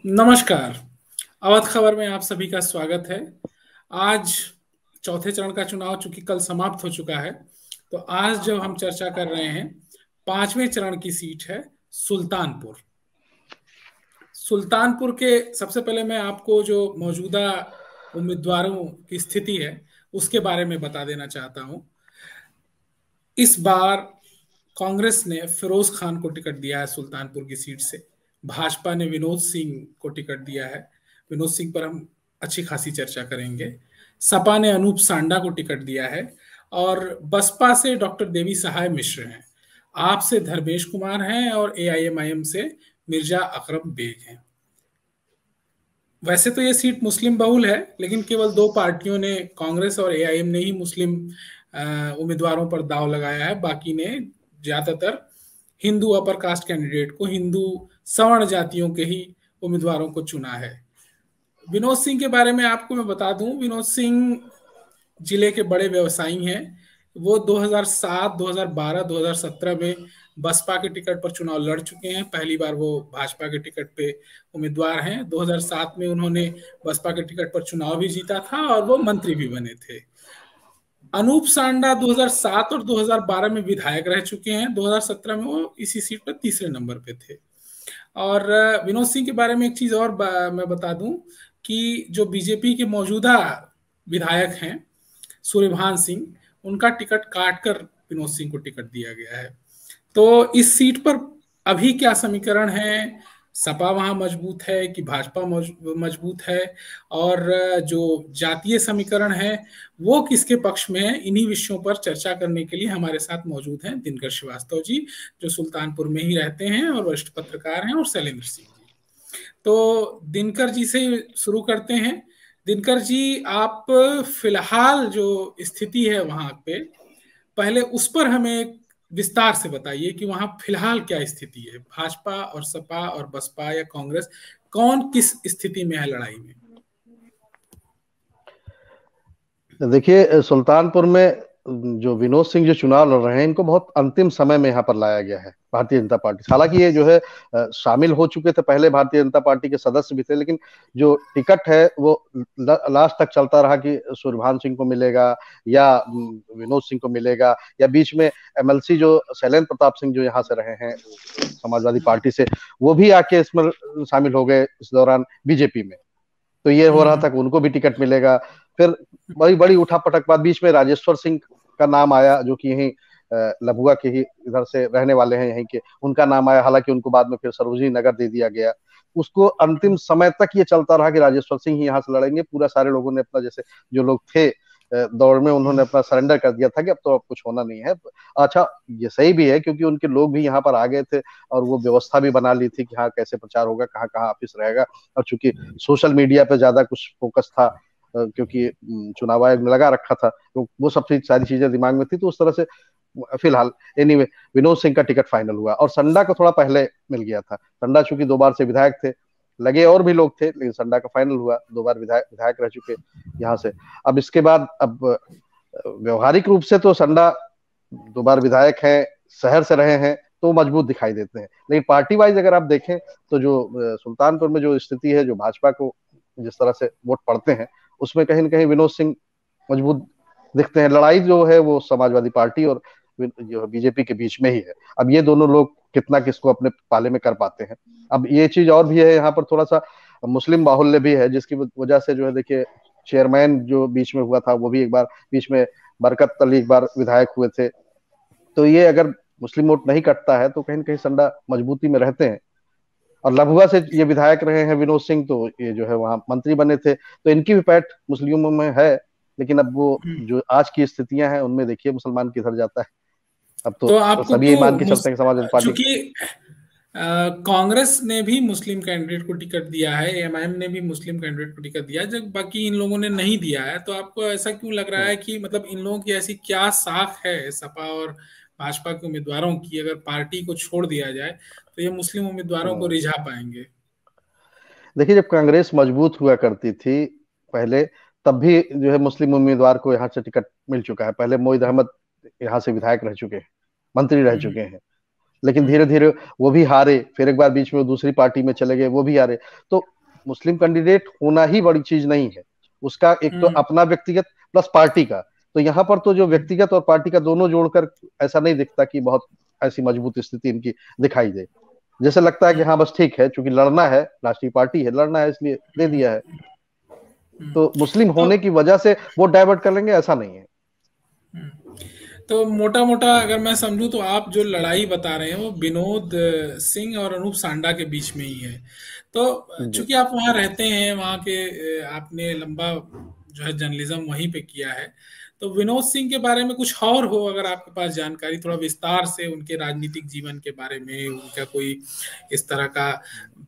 नमस्कार। अवध खबर में आप सभी का स्वागत है। आज चौथे चरण का चुनाव चूंकि कल समाप्त हो चुका है, तो आज जो हम चर्चा कर रहे हैं पांचवें चरण की सीट है सुल्तानपुर। सुल्तानपुर के सबसे पहले मैं आपको जो मौजूदा उम्मीदवारों की स्थिति है उसके बारे में बता देना चाहता हूं। इस बार कांग्रेस ने फिरोज खान को टिकट दिया है सुल्तानपुर की सीट से। भाजपा ने विनोद सिंह को टिकट दिया है। विनोद सिंह पर हम अच्छी खासी चर्चा करेंगे। सपा ने अनूप सांडा को टिकट दिया है और बसपा से डॉक्टर देवी सहाय मिश्र हैं। आप से धर्मेश कुमार हैं और एआईएमआईएम से मिर्जा अकरम बेग हैं। वैसे तो ये सीट मुस्लिम बहुल है, लेकिन केवल दो पार्टियों ने, कांग्रेस और एआईएम ने ही मुस्लिम उम्मीदवारों पर दाव लगाया है। बाकी ने ज्यादातर हिंदू अपर कास्ट कैंडिडेट को, हिंदू सवर्ण जातियों के ही उम्मीदवारों को चुना है। विनोद सिंह के बारे में आपको मैं बता दूं, विनोद सिंह जिले के बड़े व्यवसायी हैं। वो 2007, 2012, 2017 में बसपा के टिकट पर चुनाव लड़ चुके हैं। पहली बार वो भाजपा के टिकट पे उम्मीदवार हैं। 2007 में उन्होंने बसपा के टिकट पर चुनाव भी जीता था और वो मंत्री भी बने थे। अनूप सांडा 2007 और 2012 में विधायक रह चुके हैं। 2017 में वो इसी सीट पर तीसरे नंबर पे थे। और विनोद सिंह के बारे में एक चीज और मैं बता दूं कि जो बीजेपी के मौजूदा विधायक हैं सूर्यभान सिंह, उनका टिकट काटकर विनोद सिंह को टिकट दिया गया है। तो इस सीट पर अभी क्या समीकरण है? सपा वहां मजबूत है कि भाजपा मजबूत है? और जो जातीय समीकरण है वो किसके पक्ष में है? इन्हीं विषयों पर चर्चा करने के लिए हमारे साथ मौजूद हैं दिनकर श्रीवास्तव जी, जो सुल्तानपुर में ही रहते हैं और वरिष्ठ पत्रकार हैं, और शैलेंद्र सिंह जी। तो दिनकर जी से शुरू करते हैं। दिनकर जी, आप फिलहाल जो स्थिति है वहां पे, पहले उस पर हमें विस्तार से बताइए कि वहां फिलहाल क्या स्थिति है। भाजपा और सपा और बसपा या कांग्रेस, कौन किस स्थिति में है लड़ाई में? देखिए, सुल्तानपुर में जो विनोद सिंह जो चुनाव लड़ रहे हैं, इनको बहुत अंतिम समय में यहाँ पर लाया गया है भारतीय जनता पार्टी। हालांकि ये जो है शामिल हो चुके थे, पहले भारतीय जनता पार्टी के सदस्य भी थे, लेकिन जो टिकट है वो लास्ट तक चलता रहा कि सूर्यभान सिंह को मिलेगा या विनोद सिंह को मिलेगा, या बीच में एमएलसी जो शैलेंद्र प्रताप सिंह जो यहाँ से रहे हैं समाजवादी पार्टी से, वो भी आके इसमें शामिल हो गए इस दौरान बीजेपी में। तो ये हो रहा था कि उनको भी टिकट मिलेगा। फिर बड़ी बड़ी उठापटक बाद बीच में राजेश्वर सिंह का नाम आया, जो कि यहीं लभुआ के ही इधर से रहने वाले हैं, यहीं के, उनका नाम आया। हालांकि उनको बाद में फिर सरोजनी नगर दे दिया गया। उसको अंतिम समय तक ये चलता रहा कि राजेश्वर सिंह ही यहाँ से लड़ेंगे। पूरा सारे लोगों ने अपना, जैसे जो लोग थे दौड़ में, उन्होंने अपना सरेंडर कर दिया था कि अब तो अब कुछ होना नहीं है। अच्छा, ये सही भी है क्योंकि उनके लोग भी यहाँ पर आ गए थे और वो व्यवस्था भी बना ली थी कि हाँ कैसे प्रचार होगा, कहाँ कहाँ ऑफिस रहेगा। और चूंकि सोशल मीडिया पे ज्यादा कुछ फोकस था, क्योंकि चुनाव आयोग ने लगा रखा था, तो वो सब सारी चीजें दिमाग में थी। तो उस तरह से फिलहाल एनीवे विनोद सिंह का टिकट फाइनल हुआ और संडा को थोड़ा पहले मिल गया था। संडा चूंकि 2 बार से विधायक थे, लगे और भी लोग थे, लेकिन संडा का फाइनल हुआ। 2 बार विधायक रह चुके यहाँ से। अब इसके बाद अब व्यवहारिक रूप से तो संडा 2 बार विधायक हैं, शहर से रहे हैं, तो मजबूत दिखाई देते हैं। लेकिन पार्टी वाइज अगर आप देखें तो जो सुल्तानपुर में जो स्थिति है, जो भाजपा को जिस तरह से वोट पड़ते हैं, उसमें कहीं न कहीं विनोद सिंह मजबूत दिखते हैं। लड़ाई जो है वो समाजवादी पार्टी और जो बीजेपी के बीच में ही है। अब ये दोनों लोग कितना किसको अपने पाले में कर पाते हैं। अब ये चीज और भी है, यहाँ पर थोड़ा सा मुस्लिम बाहुल्य भी है, जिसकी वजह से जो है, देखिए, चेयरमैन जो बीच में हुआ था वो भी एक बार बीच में, बरकत अली एक बार विधायक हुए थे। तो ये अगर मुस्लिम वोट नहीं कटता है तो कहीं ना कहीं संडा मजबूती में रहते हैं। और लभुआ से ये विधायक रहे हैं विनोद सिंह, तो ये जो है वहां मंत्री बने थे, तो इनकी भी पैठ मुस्लिमों में है। लेकिन अब वो जो आज की स्थितियां हैं उनमें देखिए मुसलमान किधर जाता है। अब तो तो आपको सभी ये मान के चलते हैं कि समाजवादी पार्टी। चूंकि कांग्रेस ने भी मुस्लिम कैंडिडेट को टिकट दिया है, एएमआईएम ने भी मुस्लिम कैंडिडेट को टिकट दिया है, जब बाकी इन लोगों ने नहीं दिया है, तो आपको ऐसा क्यों लग रहा है कि मतलब इन लोगों की ऐसी क्या साख है सपा और भाजपा के उम्मीदवारों की, अगर पार्टी को छोड़ दिया जाए तो ये मुस्लिम उम्मीदवारों को रिझा पाएंगे? देखिए, जब कांग्रेस मजबूत हुआ करती थी पहले, तब भी जो है मुस्लिम उम्मीदवार को यहाँ से टिकट मिल चुका है। पहले मोईद अहमद यहाँ से विधायक रह चुके हैं, मंत्री रह चुके हैं। लेकिन धीरे धीरे वो भी हारे, फिर एक बार बीच में वो दूसरी पार्टी में चले गए, वो भी हारे। तो मुस्लिम कैंडिडेट होना ही बड़ी चीज नहीं है, उसका एक तो हम्म। अपना व्यक्तिगत प्लस पार्टी का। तो यहाँ पर तो जो व्यक्तिगत और पार्टी का दोनों जोड़कर ऐसा नहीं दिखता कि बहुत ऐसी मजबूत स्थिति इनकी दिखाई दे। जैसे लगता है कि हाँ बस ठीक है, चूंकि लड़ना है, राष्ट्रीय पार्टी है, लड़ना है इसलिए दे दिया है। हम्म। तो मुस्लिम तो होने की वजह से वो डाइवर्ट कर लेंगे, ऐसा नहीं है। तो मोटा मोटा अगर मैं समझूं तो आप जो लड़ाई बता रहे हैं वो विनोद सिंह और अनूप सांडा के बीच में ही है। तो जी। चूंकि आप वहाँ रहते हैं, वहाँ के आपने लंबा जो है जर्नलिज्म वहीं पे किया है, तो विनोद सिंह के बारे में कुछ और हो अगर आपके पास जानकारी, थोड़ा विस्तार से उनके राजनीतिक जीवन के बारे में, उनका कोई इस तरह का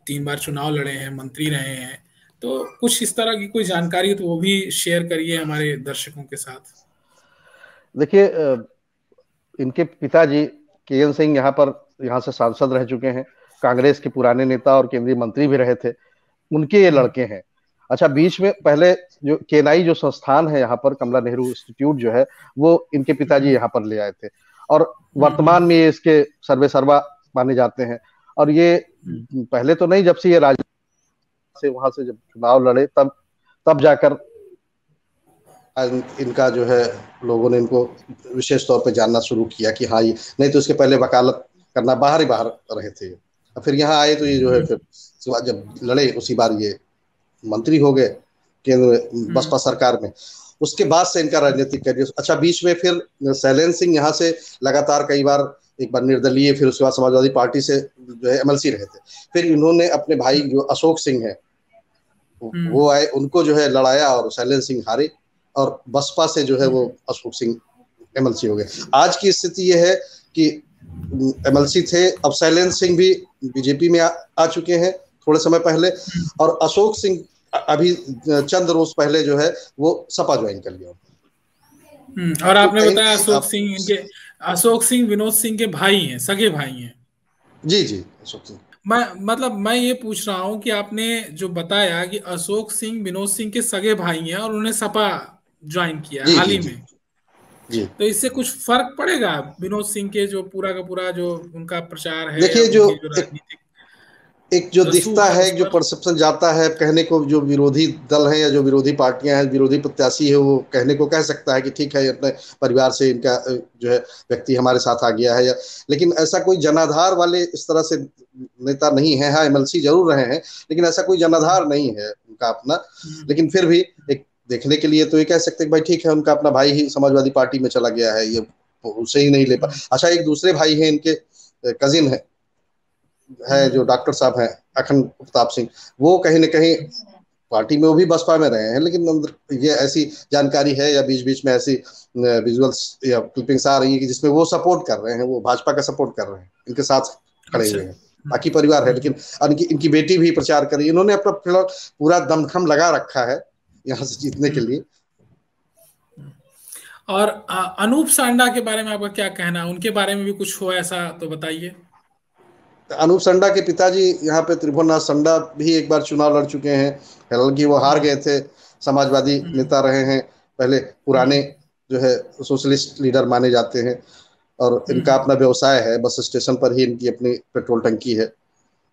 3 बार चुनाव लड़े हैं, मंत्री रहे हैं, तो कुछ इस तरह की कोई जानकारी हो तो वो भी शेयर करिए हमारे दर्शकों के साथ। देखिए, इनके पिताजी के एन सिंह यहाँ से सांसद रह चुके हैं, कांग्रेस के पुराने नेता और केंद्रीय मंत्री भी रहे थे। उनके ये हम्म। लड़के हैं। अच्छा, बीच में पहले जो केनाई जो संस्थान है यहाँ पर, कमला नेहरू इंस्टीट्यूट जो है, वो इनके पिताजी हम्म। यहाँ पर ले आए थे। और हम्म। वर्तमान में ये इसके सर्वे सर्वा माने जाते हैं। और ये पहले तो नहीं, जब से ये राज से वहां से जब चुनाव लड़े, तब तब जाकर इनका जो है, लोगों ने इनको विशेष तौर पे जानना शुरू किया कि हाँ ये, नहीं तो इसके पहले वकालत करना बाहर ही बाहर रहे थे। और फिर यहाँ आए तो ये जो है, फिर जब लड़े उसी बार ये मंत्री हो गए केंद्र हम्म। बसपा सरकार में। उसके बाद से इनका राजनीतिक करियर अच्छा। बीच में फिर शैलेंद्र सिंह यहाँ से लगातार कई बार, एक बार निर्दलीय, फिर उसके बाद समाजवादी पार्टी से जो है एमएलसी रहे थे। फिर इन्होंने अपने भाई जो अशोक सिंह है हम्म। वो आए, उनको जो है लड़ाया और शैलेंद्र सिंह हारे, और बसपा से जो है वो अशोक सिंह एमएलसी हो गए। आज की स्थिति ये है कि एमएलसी थे, अब शैलेंद्र सिंह भी बीजेपी में आ चुके हैं थोड़े समय पहले, और अशोक सिंह अभी चंद रोज पहले जो है वो सपा ज्वाइन कर लिया। और तो आपने कहीं बताया कहीं अशोक आप, सिंह इनके, अशोक सिंह विनोद सिंह के भाई हैं, सगे भाई हैं। जी जी, अशोक सिंह, मैं ये पूछ रहा हूँ कि आपने जो बताया कि अशोक सिंह विनोद सिंह के सगे भाई हैं और उन्हें सपा ज्वाइन किया जी हाल जी ही जी में, जी। तो इससे कुछ फर्क पड़ेगा विनोद सिंह के जो पूरा का पूरा जो उनका प्रचार है या देखिए, जो उनकी जो एक राजनीतिक एक जो दिखता रसूख है है, उस जो पर? परसेप्शन जाता है कहने को, जो विरोधी दल है या जो विरोधी पार्टियां हैं, विरोधी प्रत्याशी है, वो कहने को कह सकता है कि ठीक है, अपने परिवार से इनका जो है व्यक्ति हमारे साथ आ गया है, या लेकिन ऐसा कोई जनाधार वाले इस तरह से नेता नहीं है। हाँ, एमएलसी जरूर रहे हैं, लेकिन ऐसा कोई जनाधार नहीं है उनका अपना। हम्म। लेकिन फिर भी एक देखने के लिए तो ये कह सकते हैं कि भाई ठीक है, उनका अपना भाई ही समाजवादी पार्टी में चला गया है, ये उसे ही नहीं ले पा। अच्छा, एक दूसरे भाई हैं इनके, कजिन है जो डॉक्टर साहब हैं, अखंड प्रताप सिंह, वो कहीं ना कहीं पार्टी में, वो भी बसपा में रहे हैं, लेकिन अंदर ये ऐसी जानकारी है या बीच बीच में ऐसी विजुअल्स या क्लिपिंग्स आ रही है कि जिसमें वो सपोर्ट कर रहे हैं, वो भाजपा का सपोर्ट कर रहे हैं, इनके साथ खड़े अच्छा। हुए हैं। बाकी परिवार है, लेकिन इनकी बेटी भी प्रचार करी, इन्होंने अपना पूरा दमखम लगा रखा है यहाँ से जीतने के लिए। और अनूप सांडा के बारे में आपका क्या कहना है? उनके बारे में भी कुछ हो ऐसा तो बताइए। अनूप संडा के पिताजी यहाँ पे त्रिभुवननाथ संडा भी एक बार चुनाव लड़ चुके हैं, हालांकि वो हार गए थे। समाजवादी हम्म। नेता रहे हैं पहले, पुराने हम्म। जो है सोशलिस्ट लीडर माने जाते हैं। और इनका हम्म। अपना व्यवसाय है, बस स्टेशन पर ही इनकी अपनी पेट्रोल टंकी है।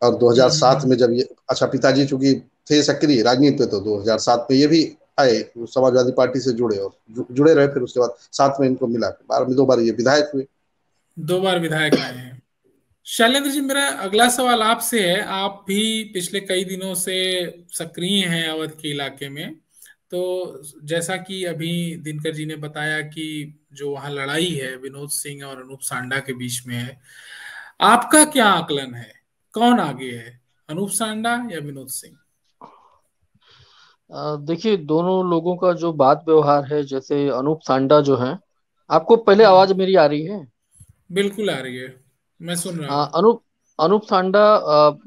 और 2007 हम्म। में जब ये, अच्छा, पिताजी चूंकि थे सक्रिय राजनीति में, तो 2007 में ये भी आए, समाजवादी पार्टी से जुड़े और जुड़े रहे। फिर उसके बाद साथ में इनको मिला, बाद में 2 बार ये विधायक हुए। 2 बार विधायक रहे हैं। शैलेंद्र जी, मेरा अगला सवाल आपसे है। आप भी पिछले कई दिनों से सक्रिय हैं अवध के इलाके में, तो जैसा कि अभी दिनकर जी ने बताया कि जो वहाँ लड़ाई है विनोद सिंह और अनूप सांडा के बीच में है, आपका क्या आकलन है? कौन आगे है, अनूप सांडा या विनोद सिंह? देखिए, दोनों लोगों का जो बात व्यवहार है, जैसे अनूप सांडा जो है, आपको पहले आवाज मेरी आ रही है? बिल्कुल आ रही है, मैं सुन रहा हाँ, हूँ। अनूप अनूप सांडा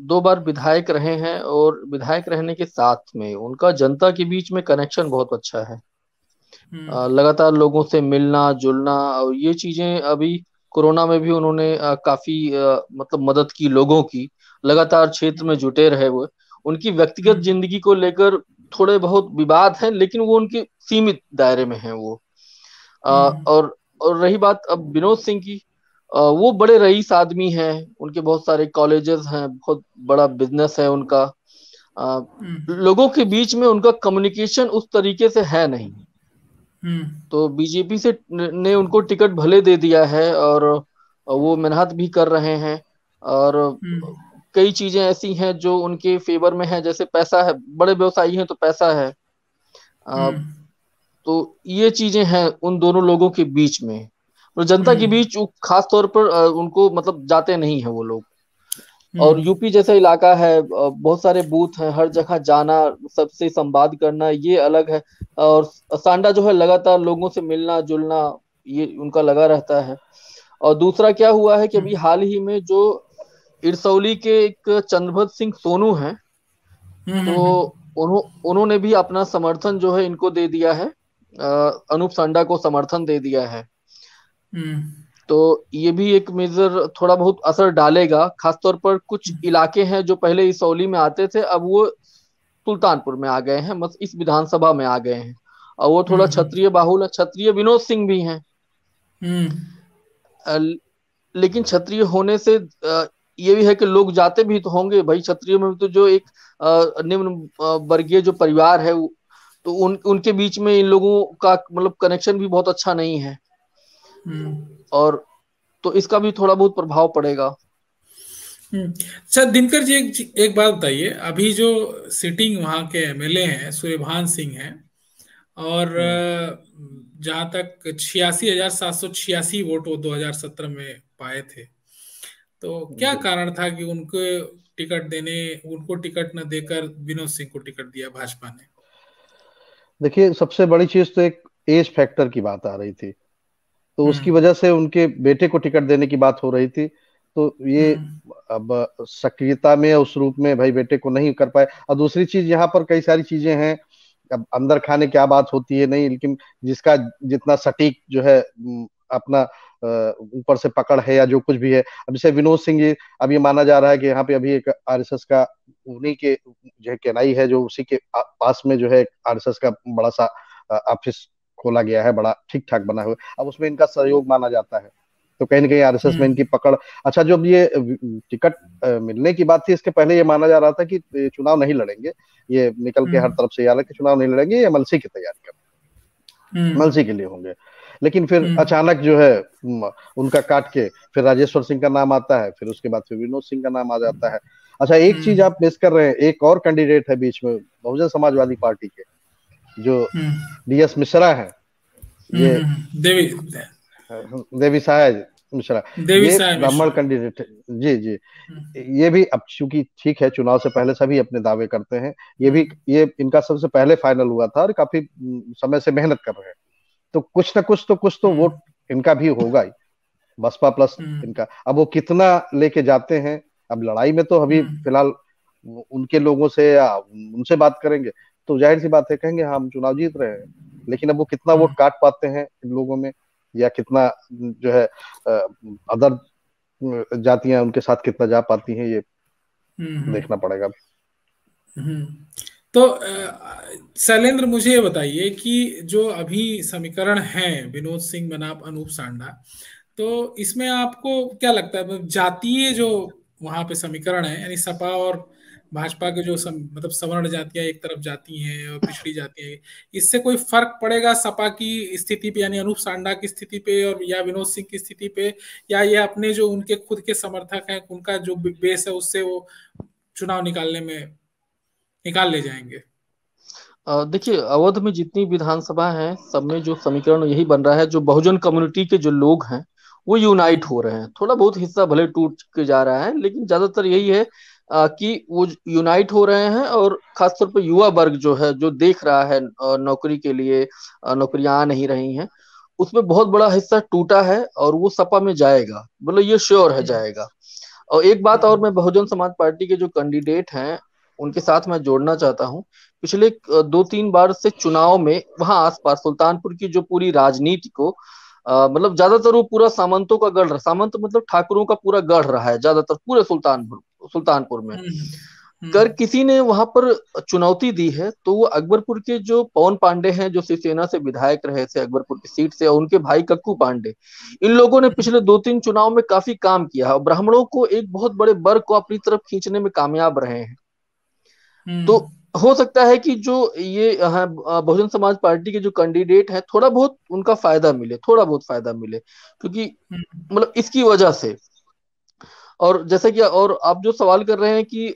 2 बार विधायक रहे हैं, और विधायक रहने के साथ में उनका जनता के बीच में कनेक्शन बहुत अच्छा है। हम्म। लगातार लोगों से मिलना जुलना, और ये चीजें अभी कोरोना में भी उन्होंने काफी मतलब मदद की लोगों की। लगातार क्षेत्र में जुटे रहे हुए, उनकी व्यक्तिगत हम्म। जिंदगी को लेकर थोड़े बहुत विवाद हैं, लेकिन वो उनके सीमित दायरे में हैं वो। हम्म। और रही बात अब विनोद सिंह की, वो बड़े रईस आदमी हैं, उनके बहुत सारे कॉलेजेस हैं, बहुत बड़ा बिजनेस है उनका। अ, लोगों के बीच में उनका कम्युनिकेशन उस तरीके से है नहीं। तो बीजेपी से ने उनको टिकट भले दे दिया है और वो मेहनत भी कर रहे हैं, और कई चीजें ऐसी हैं जो उनके फेवर में है, जैसे पैसा है, बड़े व्यवसायी हैं तो पैसा है। तो ये चीजें हैं उन दोनों लोगों के बीच में, और जनता के बीच खास तौर पर उनको मतलब जाते नहीं है वो लोग। और यूपी जैसा इलाका है, बहुत सारे बूथ हैं, हर जगह जाना, सबसे संवाद करना, ये अलग है। और सांडा जो है लगातार लोगों से मिलना जुलना, ये उनका लगा रहता है। और दूसरा क्या हुआ है कि अभी हाल ही में जो इरसौली के एक चंद्रभद्र सिंह सोनू हैं, तो उन्होंने भी अपना समर्थन जो है इनको दे दिया है, अनूप सांडा को समर्थन दे दिया है। तो ये भी एक मेजर थोड़ा बहुत असर डालेगा। खासतौर पर कुछ इलाके हैं जो पहले इसौली में आते थे, अब वो सुल्तानपुर में आ गए हैं, मतलब इस विधानसभा में आ गए हैं, और वो थोड़ा क्षत्रिय बाहुल है। क्षत्रिय विनोद सिंह भी हैं, लेकिन क्षत्रिय होने से ये भी है कि लोग जाते भी तो होंगे भाई। क्षत्रिय में तो जो एक निम्न वर्गीय जो परिवार है, तो उनके बीच में इन लोगों का मतलब कनेक्शन भी बहुत अच्छा नहीं है, और तो इसका भी थोड़ा बहुत प्रभाव पड़ेगा। अच्छा दिनकर जी, एक बात बताइए, अभी जो सिटिंग वहां के एमएलए हैं सूर्यभान सिंह हैं, और जहां तक 86,786 वोट वो 2017 में पाए थे, तो क्या कारण था कि उनको टिकट न देकर विनोद सिंह को टिकट दिया भाजपा ने? देखिए, सबसे बड़ी चीज तो एक एज फैक्टर की बात आ रही थी, तो उसकी वजह से उनके बेटे को टिकट देने की बात हो रही थी। तो ये अब सक्रियता में उस रूप में भाई बेटे को नहीं कर पाए। और दूसरी चीज, यहाँ पर कई सारी चीजें हैं, अब अंदर खाने क्या बात होती है नहीं, लेकिन जिसका जितना सटीक जो है अपना ऊपर से पकड़ है या जो कुछ भी है। अब जैसे विनोद सिंह जी, अब ये माना जा रहा है कि यहाँ पे अभी एक आरएसएस का उन्हीं के जो है केनाई है, जो उसी के पास में जो है आरएसएस का बड़ा सा ऑफिस खोला गया है, बड़ा ठीक ठाक बना हुआ। अब उसमें इनका सहयोग माना जाता है, तो कहीं ना कहीं आरएसएस में इनकी पकड़। अच्छा, जब ये टिकट मिलने की बात थी, इसके पहले ये माना जा रहा था कि चुनाव नहीं लड़ेंगे, ये निकल के हर तरफ से आ रहा है कि चुनाव नहीं लड़ेंगे, ये एमएलसी की तैयारी कर एमएलसी के लिए होंगे। लेकिन फिर अचानक जो है उनका काट के फिर राजेश्वर सिंह का नाम आता है, फिर उसके बाद फिर विनोद सिंह का नाम आ जाता है। अच्छा, एक चीज आप मिस कर रहे हैं, एक और कैंडिडेट है बीच में बहुजन समाजवादी पार्टी के, जो डीएस मिश्रा है, ये देवी साय मिश्रा, ये ब्राह्मण कैंडिडेट है। जी जी, ये भी अब चूंकि ठीक है, चुनाव से पहले सभी अपने दावे करते हैं, ये इनका सबसे पहले फाइनल हुआ था और काफी समय से मेहनत कर रहे हैं, तो कुछ तो वोट इनका भी होगा ही, बसपा प्लस इनका। अब वो कितना लेके जाते हैं, अब लड़ाई में तो अभी फिलहाल उनके लोगों से या उनसे बात करेंगे तो जाहिर सी बात है कहेंगे हाँ हम चुनाव जीत रहे हैं, लेकिन अब वो कितना वोट काट पाते हैं इन लोगों में, या कितना जो है अदर जातियां उनके साथ कितना जा पाती हैं, ये देखना पड़ेगा। तो शैलेंद्र, मुझे ये बताइए कि जो अभी समीकरण है विनोद सिंह बनाम अनूप सांडा, तो इसमें आपको क्या लगता है, जातीय जो वहां पे समीकरण है, यानी सपा और भाजपा के जो मतलब सवर्ण जातियां एक तरफ जाती हैं और पिछड़ी जाती हैं, इससे कोई फर्क पड़ेगा सपा की स्थिति पे, यानी अनूप सांडा की स्थिति पे और या विनोद सिंह की स्थिति पे, या ये अपने जो उनके खुद के समर्थक हैं उनका जो बेस है उससे वो चुनाव निकाल ले जाएंगे? देखिए, अवध में जितनी विधानसभा है सब में जो समीकरण यही बन रहा है, जो बहुजन कम्युनिटी के जो लोग हैं वो यूनाइट हो रहे हैं। थोड़ा बहुत हिस्सा भले टूट के जा रहा है, लेकिन ज्यादातर यही है कि वो यूनाइट हो रहे हैं। और खासतौर पर युवा वर्ग जो है, जो देख रहा है नौकरी के लिए, नौकरियां आ नहीं रही हैं, उसमें बहुत बड़ा हिस्सा टूटा है और वो सपा में जाएगा, बोलो ये श्योर है जाएगा। और एक बात और मैं बहुजन समाज पार्टी के जो कैंडिडेट हैं उनके साथ मैं जोड़ना चाहता हूँ। पिछले 2-3 बार से चुनाव में वहां आसपास सुल्तानपुर की जो पूरी राजनीति को मतलब ज्यादातर वो पूरा सामंतों का गढ़ रहा, सामंत मतलब ठाकुरों का पूरा गढ़ रहा है ज्यादातर पूरे सुल्तानपुर में। अगर किसी ने वहां पर चुनौती दी है तो वो अकबरपुर के जो पवन पांडे हैं, जो शिवसेना से विधायक रहे थे अकबरपुर की सीट से, और उनके भाई कक्कू पांडे, इन लोगों ने पिछले 2-3 चुनाव में काफी काम किया है और ब्राह्मणों को एक बहुत बड़े वर्ग को अपनी तरफ खींचने में कामयाब रहे हैं। तो हो सकता है कि जो ये बहुजन समाज पार्टी के जो कैंडिडेट है, थोड़ा बहुत उनका फायदा मिले, थोड़ा बहुत फायदा मिले, क्योंकि मतलब इसकी वजह से। और जैसा कि और आप जो सवाल कर रहे हैं कि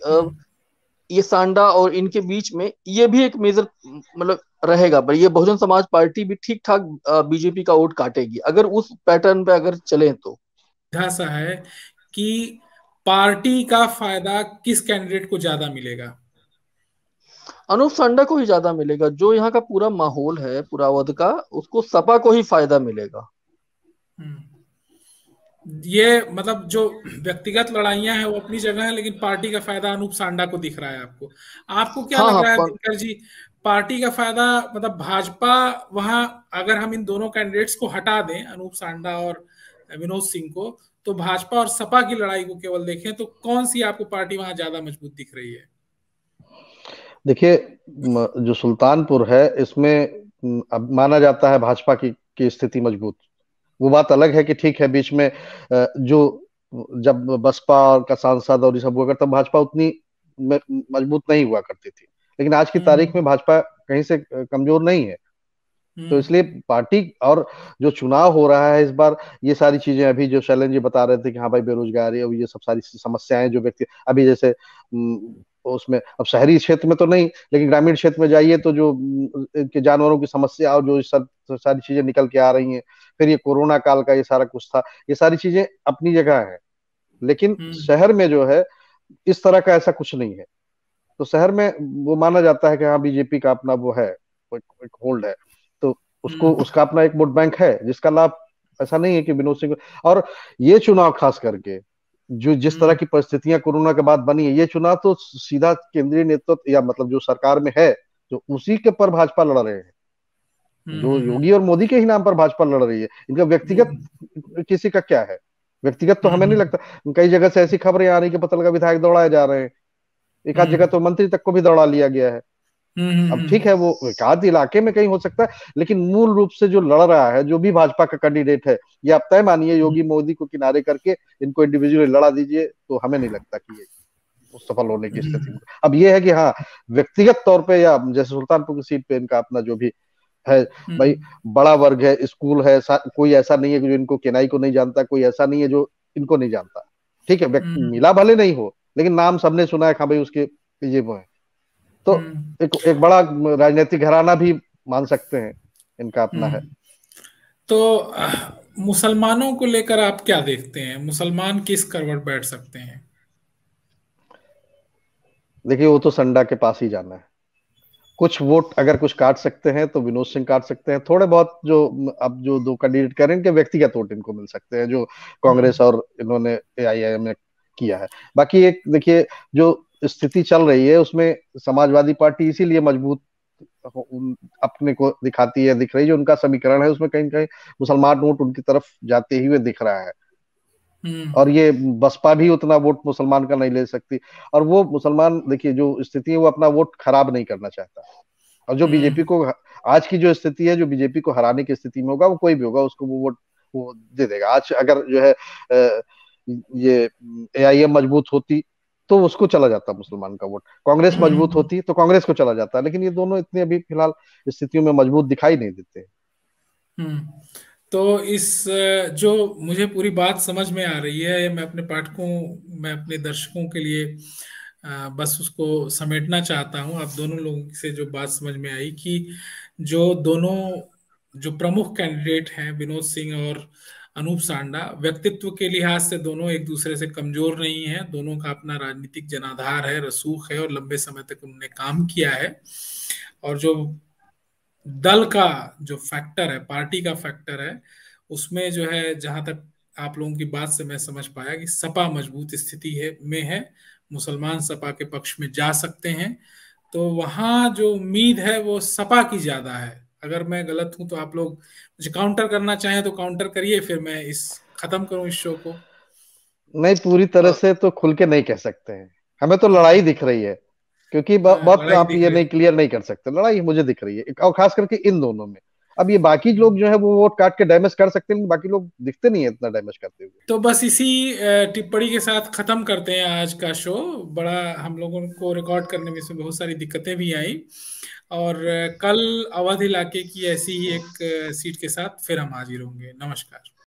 ये सांडा और इनके बीच में ये भी एक मेजर मतलब रहेगा, पर ये बहुजन समाज पार्टी भी ठीक ठाक बीजेपी का वोट काटेगी अगर उस पैटर्न पे अगर चले तो। ऐसा है कि पार्टी का फायदा किस कैंडिडेट को ज्यादा मिलेगा? अनूप सांडा को ही ज्यादा मिलेगा। जो यहाँ का पूरा माहौल है पूरा अवध का, उसको सपा को ही फायदा मिलेगा। ये मतलब जो व्यक्तिगत लड़ाइयां हैं वो अपनी जगह है, लेकिन पार्टी का फायदा अनूप सांडा को दिख रहा है आपको। आपको क्या हाँ लग हाँ रहा है दिनकर जी, पार्टी का फायदा मतलब भाजपा वहां, अगर हम इन दोनों कैंडिडेट्स को हटा दें, अनूप सांडा और विनोद सिंह को, तो भाजपा और सपा की लड़ाई को केवल देखें तो कौन सी आपको पार्टी वहां ज्यादा मजबूत दिख रही है? देखिए, जो सुल्तानपुर है इसमें अब माना जाता है भाजपा की स्थिति मजबूत। वो बात अलग है कि ठीक है, बीच में जो जब बसपा और का सांसद और ये सब हुआ करता, तब भाजपा उतनी मजबूत नहीं हुआ करती थी। लेकिन आज की तारीख में भाजपा कहीं से कमजोर नहीं है। तो इसलिए पार्टी और जो चुनाव हो रहा है इस बार, ये सारी चीजें अभी जो शैलेंद्र जी बता रहे थे कि हाँ भाई बेरोजगारी और ये सब सारी समस्याएं जो व्यक्ति अभी जैसे उसमें, अब शहरी क्षेत्र में तो नहीं लेकिन ग्रामीण क्षेत्र में जाइए तो जो इनके जानवरों की समस्या और जो सब सारी चीजें निकल के आ रही हैं, फिर ये कोरोना काल का ये सारा कुछ था, ये सारी चीजें अपनी जगह है। लेकिन शहर में जो है इस तरह का ऐसा कुछ नहीं है। तो शहर में वो माना जाता है कि हाँ बीजेपी का अपना वो है, एक होल्ड है, तो उसको उसका अपना एक वोट बैंक है जिसका लाभ, ऐसा नहीं है कि विनोद सिंह। और ये चुनाव खास करके जो जिस तरह की परिस्थितियां कोरोना के बाद बनी है, ये चुनाव तो सीधा केंद्रीय नेतृत्व या मतलब जो सरकार में है, जो उसी के पर भाजपा लड़ रहे हैं। जो योगी और मोदी के ही नाम पर भाजपा लड़ रही है। इनका व्यक्तिगत किसी का क्या है? व्यक्तिगत तो हमें नहीं लगता। कई जगह से ऐसी खबरें आ रही कि पता लगा विधायक दौड़ाए जा रहे हैं, एक आध जगह तो मंत्री तक को भी दौड़ा लिया गया है। अब ठीक है, वो एक आध इलाके में कहीं हो सकता है, लेकिन मूल रूप से जो लड़ रहा है, जो भी भाजपा का कैंडिडेट है, ये आप तय मानिए योगी मोदी को किनारे करके इनको इंडिविजुअली लड़ा दीजिए, तो हमें नहीं लगता कि ये सफल होने की स्थिति में। अब ये है कि हाँ व्यक्तिगत तौर पे या जैसे सुल्तानपुर की सीट पे इनका अपना जो भी है भाई, बड़ा वर्ग है, स्कूल है, कोई ऐसा नहीं है कि जो इनको केनाई को नहीं जानता, कोई ऐसा नहीं है जो इनको नहीं जानता। ठीक है, मिला भले नहीं हो लेकिन नाम सबने सुना है, हाँ भाई उसके ये वो है। तो एक बड़ा राजनीतिक घराना भी मान सकते हैं, इनका अपना है। तो मुसलमानों को लेकर आप क्या देखते हैं? मुसलमान किस करवट बैठ सकते हैं? देखिए, वो तो संडा के पास ही जाना है। कुछ वोट अगर कुछ काट सकते हैं तो विनोद सिंह काट सकते हैं, थोड़े बहुत जो अब जो दो कैंडिडेट करें इनके व्यक्तिगत वोट इनको मिल सकते हैं, जो कांग्रेस और इन्होंने एआईएम ने किया है। बाकी एक देखिए, जो स्थिति चल रही है उसमें समाजवादी पार्टी इसीलिए मजबूत अपने को दिखाती है, दिख रही है, जो उनका समीकरण है उसमें कहीं ना कहीं मुसलमान वोट उनकी तरफ जाते हुए दिख रहा है। और ये बसपा भी उतना वोट मुसलमान का नहीं ले सकती। और वो मुसलमान देखिए जो स्थिति है, वो अपना वोट खराब नहीं करना चाहता। और जो बीजेपी को आज की जो स्थिति है, जो बीजेपी को हराने की स्थिति में होगा, वो कोई भी होगा उसको वो वोट वो दे देगा। आज अगर जो है ये एआईएम मजबूत होती तो उसको चला जाता मुसलमान का वोट, कांग्रेस मजबूत होती तो कांग्रेस को चला जाता, लेकिन ये दोनों इतने अभी फिलहाल स्थितियों में मजबूत दिखाई नहीं देते। तो इस जो मुझे पूरी बात समझ में आ रही है, मैं अपने पाठकों, मैं अपने दर्शकों के लिए बस उसको समेटना चाहता हूं। आप दोनों लोगों से जो बात समझ में आई कि जो दोनों जो प्रमुख कैंडिडेट हैं, विनोद सिंह और अनूप सांडा, व्यक्तित्व के लिहाज से दोनों एक दूसरे से कमजोर नहीं है। दोनों का अपना राजनीतिक जनाधार है, रसूख है और लंबे समय तक उन्होंने काम किया है। और जो दल का जो फैक्टर है, पार्टी का फैक्टर है, उसमें जो है, जहां तक आप लोगों की बात से मैं समझ पाया कि सपा मजबूत स्थिति है में है, मुसलमान सपा के पक्ष में जा सकते हैं। तो वहां जो उम्मीद है वो सपा की ज्यादा है। अगर मैं गलत हूं तो आप लोग मुझे काउंटर करना चाहें तो काउंटर करिए, फिर मैं इस खत्म करूं इस शो को। नहीं, पूरी तरह से तो खुल के नहीं कह सकते हैं, हमें तो लड़ाई दिख रही है, क्योंकि बहुत लड़ाई आप दिख ये रही नहीं है। क्लियर नहीं कर सकते, लड़ाई मुझे दिख रही है, और खास करके इन दोनों में। अब ये बाकी लोग जो है वो वोट काट के डैमेज कर सकते हैं, बाकी लोग दिखते नहीं है इतना डैमेज करते हुए। तो बस इसी टिप्पणी के साथ खत्म करते हैं आज का शो। बड़ा हम लोगों को रिकॉर्ड करने में इसमें बहुत सारी दिक्कतें भी आई, और कल अवध इलाके की ऐसी ही एक सीट के साथ फिर हम हाजिर होंगे। नमस्कार।